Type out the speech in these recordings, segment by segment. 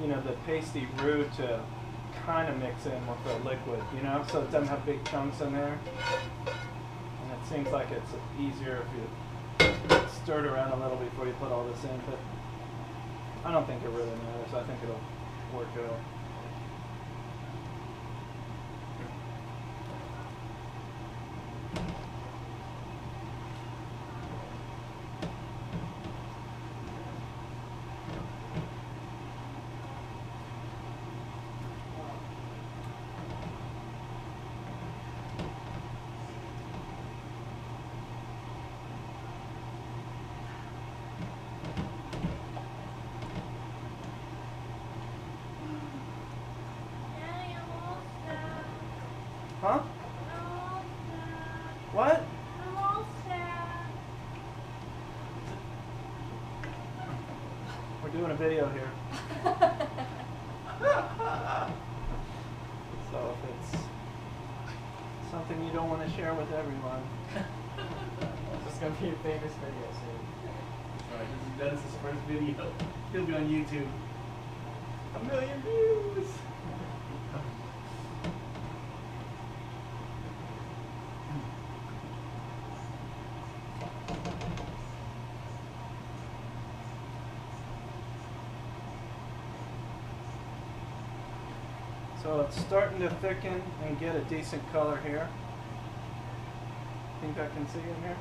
you know, the pasty roux to kind of mix in with the liquid, you know, so it doesn't have big chunks in there. And it seems like it's easier if you stir it around a little before you put all this in, but I don't think it really matters. I think it'll work out. Huh? What? I'm all sad. We're doing a video here. So if it's something you don't want to share with everyone. This is going to be a famous video soon. Alright, this is Dennis's first video. He'll be on YouTube. 1 million views! So it's starting to thicken and get a decent color here. Think I can see in here?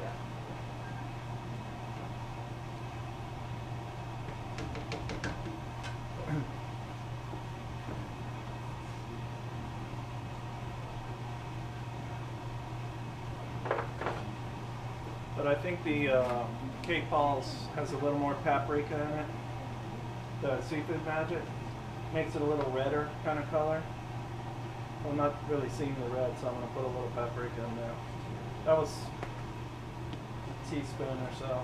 Yeah. But I think the Cape Paul's has a little more paprika in it. The Seafood Magic makes it a little redder kind of color. I'm not really seeing the red, so I'm going to put a little paprika in there. That was a teaspoon or so.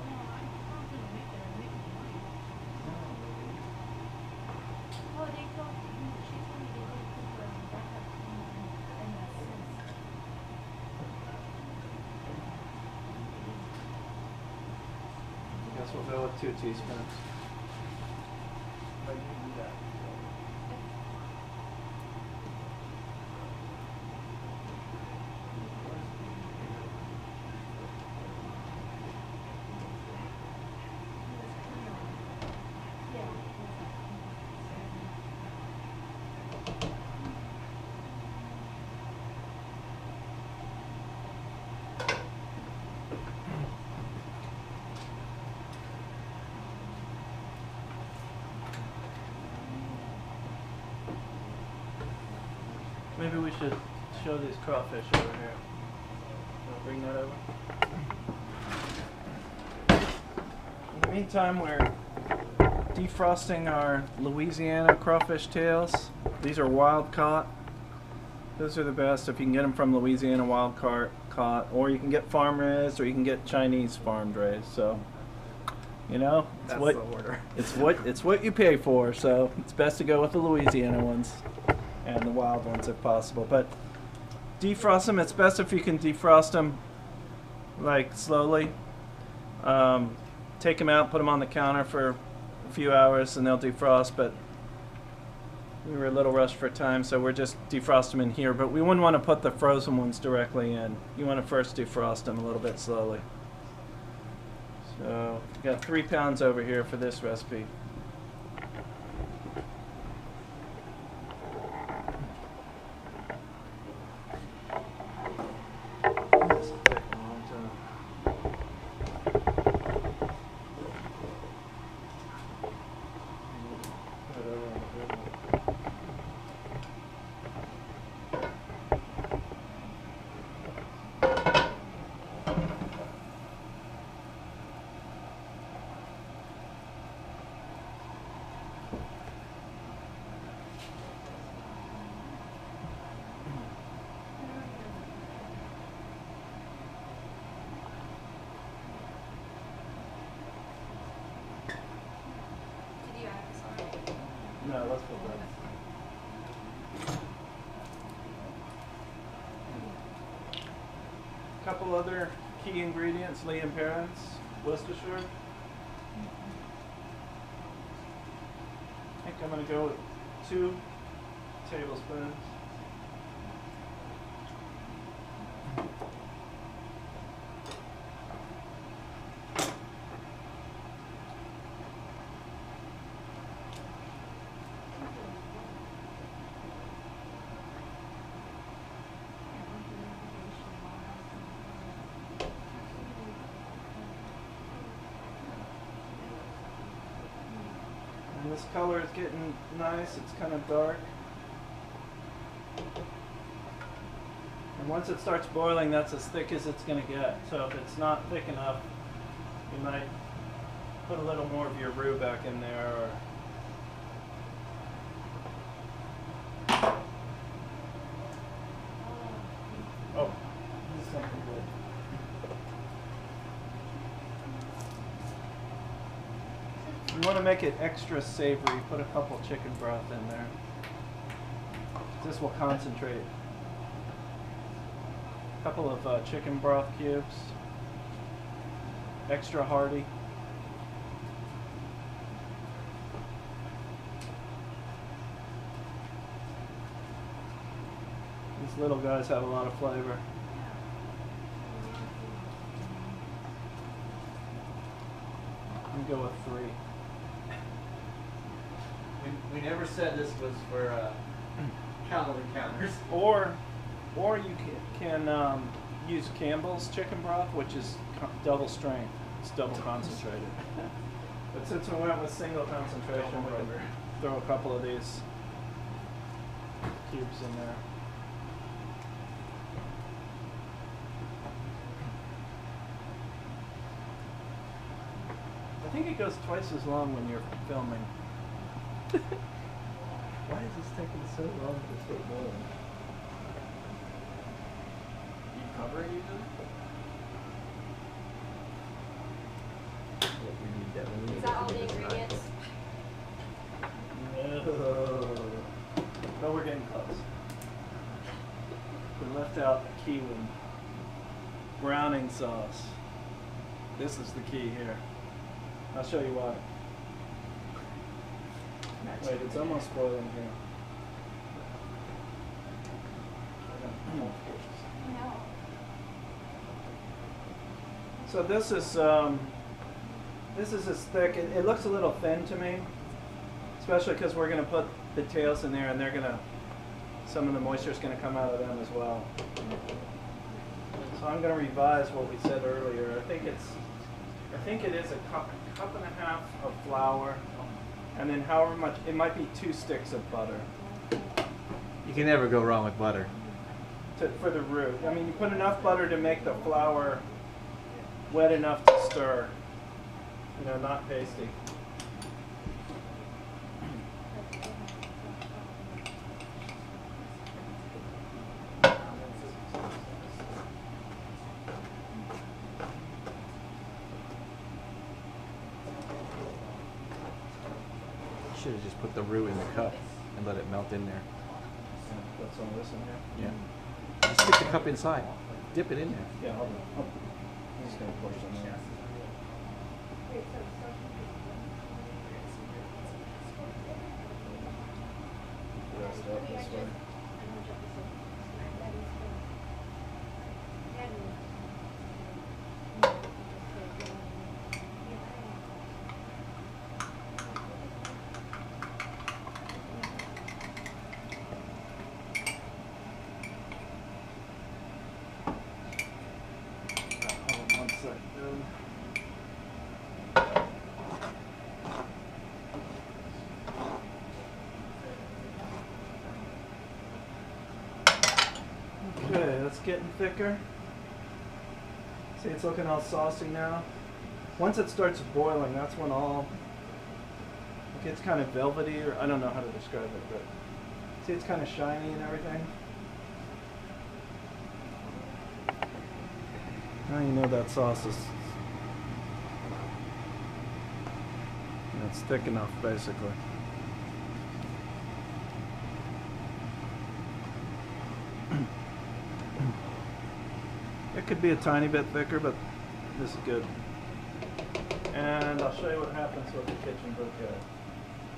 I guess we'll go with 2 teaspoons. But you can do that. Maybe we should show these crawfish over here. Wanna bring that over? In the meantime, we're defrosting our Louisiana crawfish tails. These are wild caught. Those are the best if you can get them from Louisiana wild caught, or you can get farm raised, or you can get Chinese farmed raised. So, you know, That's the order. it's what you pay for. So it's best to go with the Louisiana ones and the wild ones if possible. But defrost them. It's best if you can defrost them like slowly. Take them out, put them on the counter for a few hours, and they'll defrost. But we were a little rushed for time, so we're just defrost them in here. But we wouldn't want to put the frozen ones directly in. You want to first defrost them a little bit slowly. So we got 3 pounds over here for this recipe. This will take a long time. Put it over on the good one. Did you add this already? No, let's put that. A couple other key ingredients, Lee and Perrins, Worcestershire. I'm going to go with 2 tablespoons. And this color is getting nice, it's kind of dark. And once it starts boiling, that's as thick as it's going to get. So if it's not thick enough, you might put a little more of your roux back in there. Or oh, this is something good. You want to make it extra savory, put a couple chicken broth in there. This will concentrate. A couple of chicken broth cubes. Extra hearty. These little guys have a lot of flavor. I'm gonna go with 3. We never said this was for calorie counters. Or you can use Campbell's chicken broth, which is double strength. It's double concentrated. But since we went with single concentration, we can throw a couple of these cubes in there. I think it goes twice as long when you're filming. Why is this taking so long to start boiling? You cover it usually? Is that all the ingredients? No. But we're getting close. We left out a key one. Browning sauce. This is the key here. I'll show you why. Wait, it's almost boiling here. No. So this is as thick. It looks a little thin to me, especially because we're going to put the tails in there, and they're gonna. Some of the moisture is going to come out of them as well. So I'm going to revise what we said earlier. I think it is a cup and a half of flour, and then however much, it might be 2 sticks of butter. You can never go wrong with butter. For the roux. I mean, you put enough butter to make the flour wet enough to stir. You know, not pasty. Should have just put the roux in the cup and let it melt in there. Put some of this in here. Yeah. Just stick the cup inside. Dip it in there. Yeah, I'm just going to pour some in there. The rest up this way. Hold on one second. Okay, that's getting thicker. See, it's looking all saucy now. Once it starts boiling, that's when it gets kind of velvety, or I don't know how to describe it, but see, it's kind of shiny and everything. Now you know that sauce is, it's thick enough, basically. It could be a tiny bit thicker, but this is good. And I'll show you what happens with the kitchen bouquet.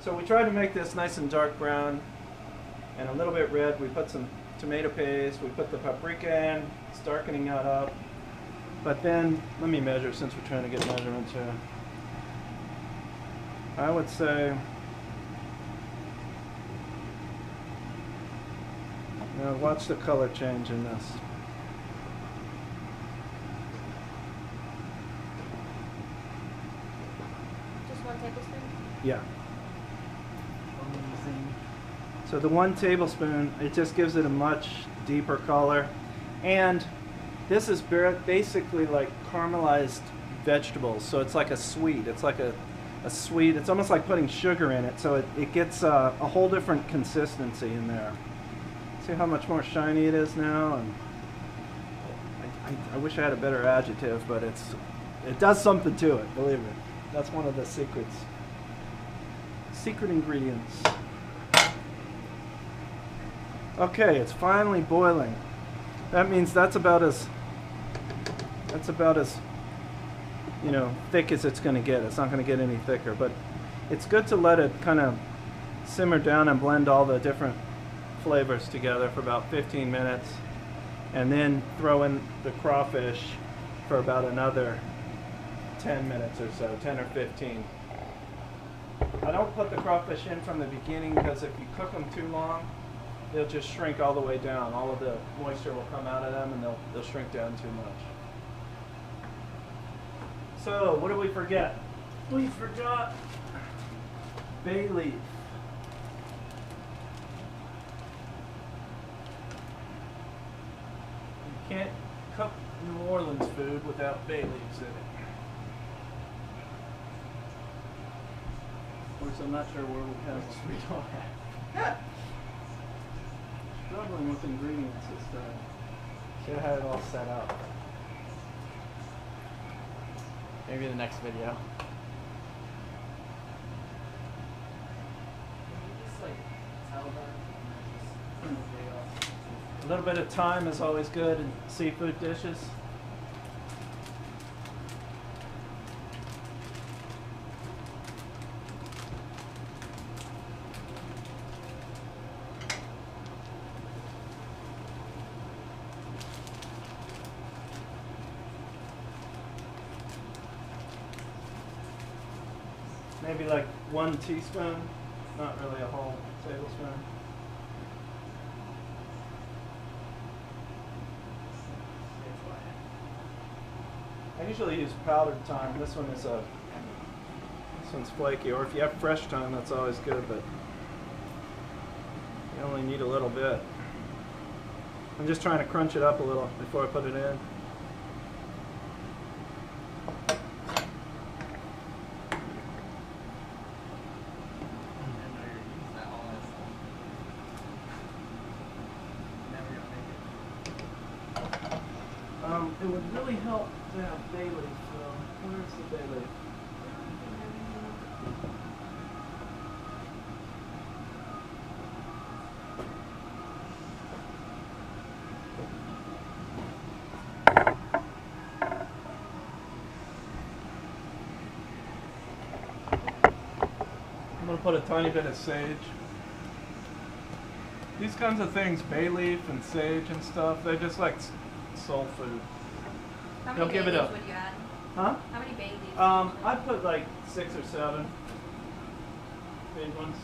So we tried to make this nice and dark brown and a little bit red. We put some tomato paste, we put the paprika in, it's darkening that up. But then, let me measure since we're trying to get measurements here. I would say, now watch the color change in this. Just 1 tablespoon? Yeah. So the 1 tablespoon, it just gives it a much deeper color. And this is basically like caramelized vegetables. So it's like a sweet. It's like a sweet, it's almost like putting sugar in it. So it gets a whole different consistency in there. See how much more shiny it is now? And I wish I had a better adjective, but it does something to it, believe me. That's one of the secrets. Secret ingredients. Okay, it's finally boiling. That means that's about as you know, thick as it's going to get. It's not going to get any thicker, but it's good to let it kind of simmer down and blend all the different flavors together for about 15 minutes, and then throw in the crawfish for about another 10 minutes or so, 10 or 15. I don't put the crawfish in from the beginning because if you cook them too long, they'll just shrink all the way down. All of the moisture will come out of them and they'll shrink down too much. So, what did we forget? We forgot bay leaf. You can't cook New Orleans food without bay leaves in it. Of course, I'm not sure where we have this. We don't have. Struggling with ingredients this time. Should have had it all set up. Maybe the next video. A little bit of thyme is always good in seafood dishes. Maybe like 1 teaspoon, not really a whole tablespoon. I usually use powdered thyme. This one's flaky. Or if you have fresh thyme, that's always good, but you only need a little bit. I'm just trying to crunch it up a little before I put it in. It would really help to have bay leaf. So where's the bay leaf? I'm going to put a tiny bit of sage. These kinds of things, bay leaf and sage and stuff, they're just like soul food. How They'll many give bay it leaves a- would you add? Huh? How many bay leaves? I'd put like 6 or 7 big ones.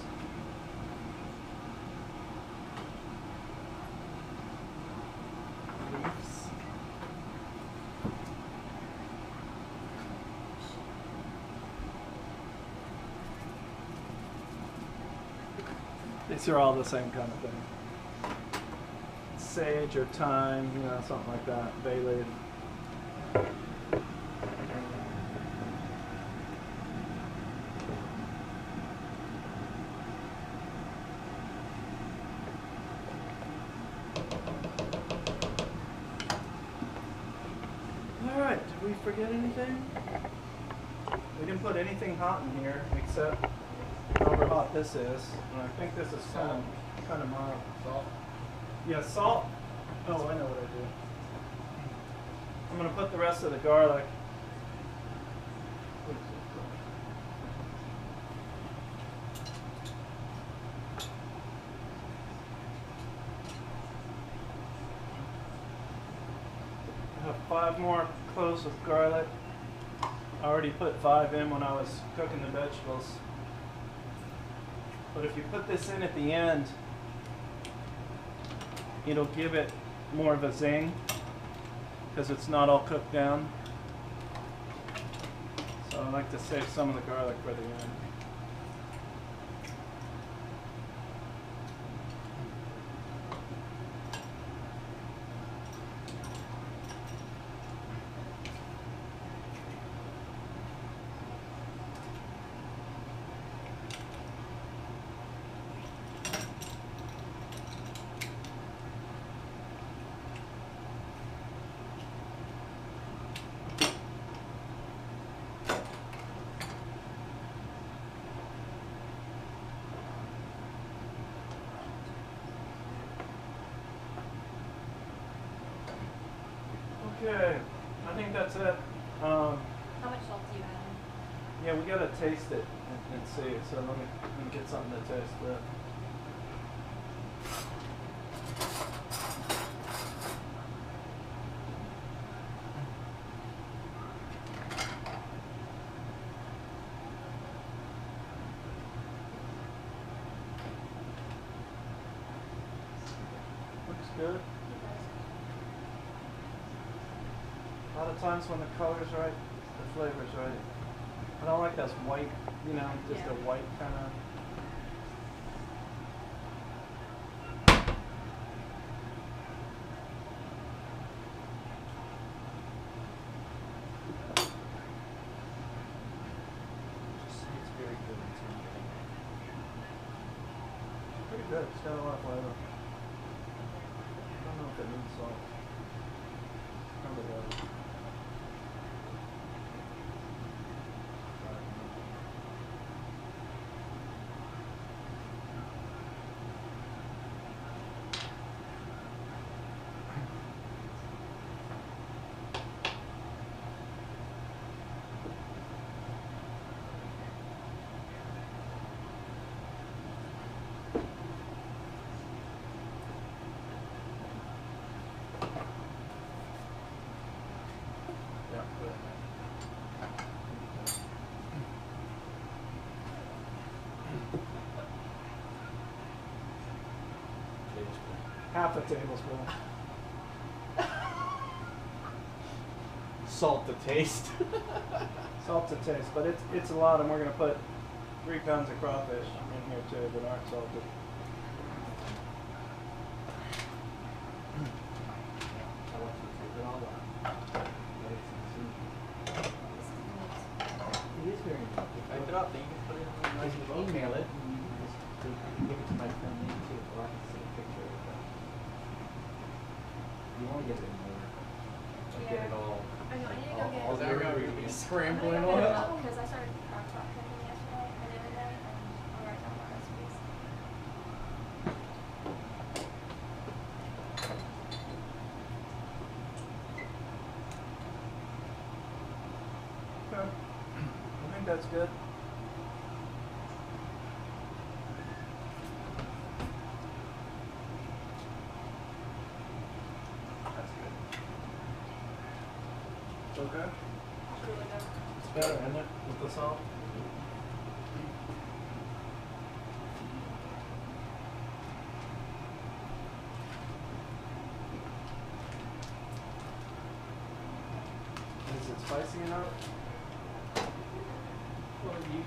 These are all the same kind of thing. Sage or thyme, you know, something like that. Bay leaf. Alright, did we forget anything? We didn't put anything hot in here except however hot this is. And I think this is kind of mild. Salt? Yeah, salt. Oh, I know what I do. I'm going to put the rest of the garlic. 5 more cloves of garlic. I already put 5 in when I was cooking the vegetables. But if you put this in at the end, it'll give it more of a zing because it's not all cooked down. So I like to save some of the garlic for the end. Okay, I think that's it. How much salt do you add? Yeah, we gotta taste it and see. So let me get something to taste with. Looks good. A lot of times when the color's right, the flavor's right. I don't like this white, you know, just Yeah. a white kind of. It's very good. Pretty good. It's got a lot of flavor. I don't know if it needs salt. Probably does. Yeah, good. Half a tablespoon. Salt to taste. Salt to taste, but it's a lot, and we're gonna put 3 pounds of crawfish in here too that aren't salted. I want you to take it all out. It is very nice. I dropped it. You can put it on I nice can bowl. email it and you can just give it to my friend Nate too, or I can see a picture of it. You won't get it anymore. Yeah. Get it all. I know, I need to go get all it. there we go. You're gonna be I'm Scrambling gonna on go get it. it because I started crock pot cooking yesterday and the other day, and I'll write down my recipes. Okay. I think that's good. That's good. It's okay. It's really good. It's better, isn't it, with the salt? Is it spicy enough? Well, you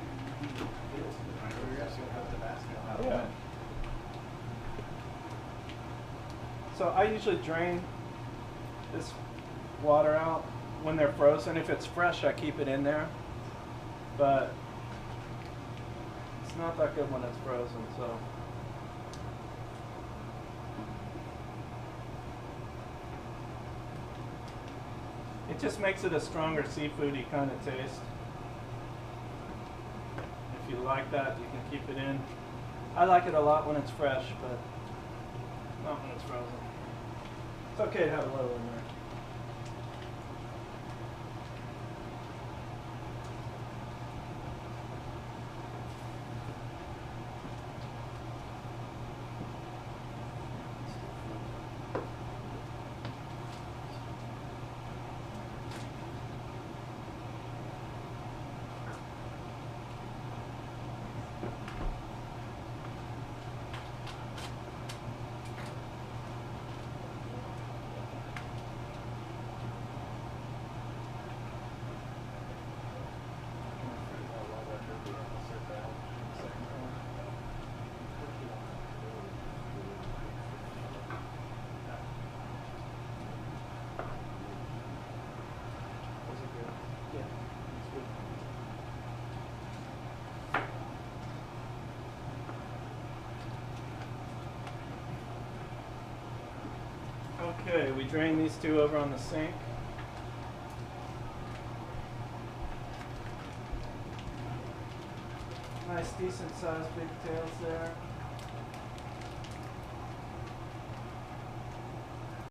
we're actually gonna have Tabasco. Yeah. So I usually drain this water out when they're frozen. If it's fresh, I keep it in there. But it's not that good when it's frozen, so. It just makes it a stronger seafoody kind of taste. If you like that, you can keep it in. I like it a lot when it's fresh, but not when it's frozen. It's okay to have a little in there. Okay, we drain these two over on the sink. Nice decent sized big tails there.